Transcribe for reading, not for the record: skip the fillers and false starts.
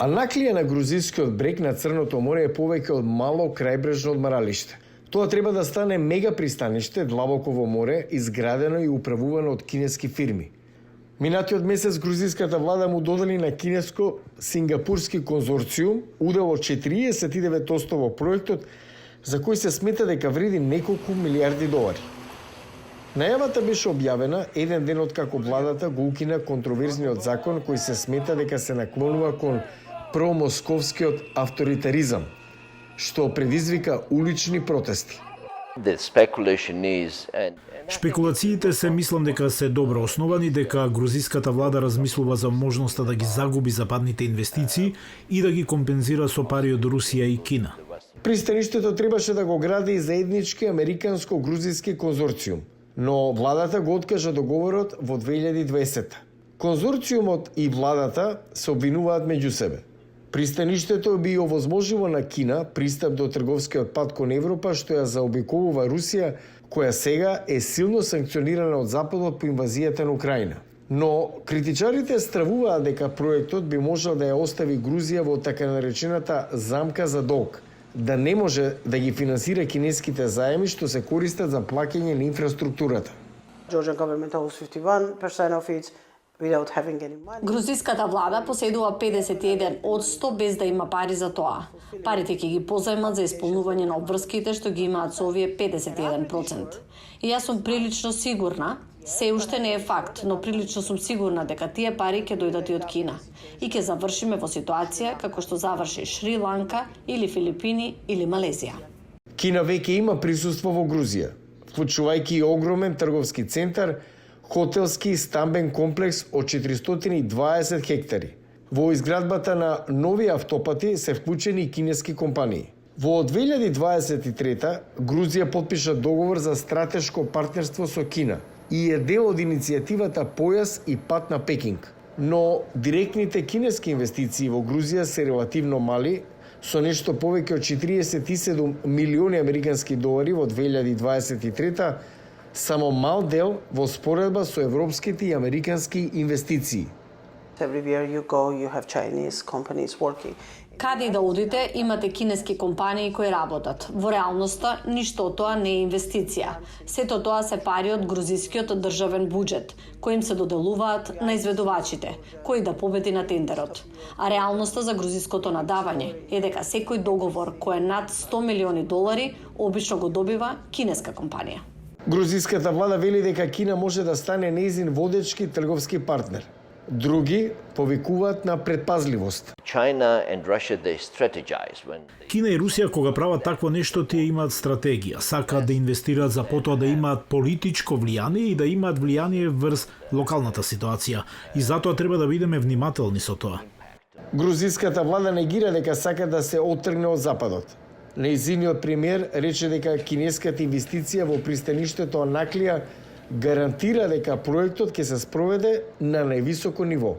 Анаклија на грузискиот брег на Црното море е повеќе од мало крајбрежно одмаралиште. Тоа треба да стане мега пристаниште длабоко во море, изградено и управувано од кинески фирми. Минатиот месец грузиската влада му додели на кинеско-сингапурски конзорциум удел од 49% во проектот, за кој се смета дека вреди неколку милиарди долари. Најавата беше објавена еден ден откако владата го укина контроверзниот закон кој се смета дека се наклонува кон промосковскиот авторитаризам, што предизвика улични протести. Шпекулациите се мислам дека се добро основани, дека грузиската влада размислува за можноста да ги загуби западните инвестиции и да ги компензира со пари од Русија и Кина. Пристаништето требаше да го гради заеднички американско-грузиски конзорциум, но владата го откажа договорот во 2020. Конзорциумот и владата се обвинуваат меѓу себе. Пристаништето би овозможило на Кина пристап до трговскиот пат кон Европа, што ја заобиколува Русија, која сега е силно санкционирана од Западот по инвазијата на Украина. Но критичарите стравуваат дека проектот би можел да ја остави Грузија во така наречената замка за долг, да не може да ги финансира кинеските заеми што се користат за плаќање на инфраструктурата. Грузиската влада поседува 51% без да има пари за тоа. Парите ќе ги позајмат за исполнување на обврските што ги имаат со овие 51%. И јас сум прилично сигурна, се уште не е факт, но прилично сум сигурна дека тие пари ќе дојдат и од Кина. И ќе завршиме во ситуација како што заврши Шри Ланка или Филипини или Малезија. Кина веќе има присуство во Грузија, вклучувајќи и огромен трговски центар, хотелски и стамбен комплекс од 420 хектари. Во изградбата на нови автопати се вклучени и кинески компании. Во 2023 Грузија подпиша договор за стратешко партнерство со Кина и е дел од иницијативата Појас и пат на Пекинг. Но директните кинески инвестиции во Грузија се релативно мали, со нешто повеќе од 47 милиони американски долари во 2023, само мал дел во споредба со европските и американски инвестиции. Каде и да одите, имате кинески компании кои работат. Во реалноста, ништо од тоа не е инвестиција. Сето тоа се пари од грузискиот државен буџет, кои им се доделуваат на изведувачите, кои да победи на тендерот. А реалноста за грузиското надавање е дека секој договор кој е над 100 милиони долари, обично го добива кинеска компанија. Грузиската влада вели дека Кина може да стане нејзин водечки трговски партнер. Други повикуваат на предпазливост. Кина и Русија кога прават такво нешто, тие имаат стратегија, сакаат да инвестираат за потоа да имаат политичко влијание и да имаат влијание врз локалната ситуација. И затоа треба да бидеме внимателни со тоа. Грузиската влада негира дека сака да се оттргне од Западот. Нејзиниот премиер рече дека кинеската инвестиција во пристаништето Анаклија гарантира дека проектот ќе се спроведе на највисоко ниво.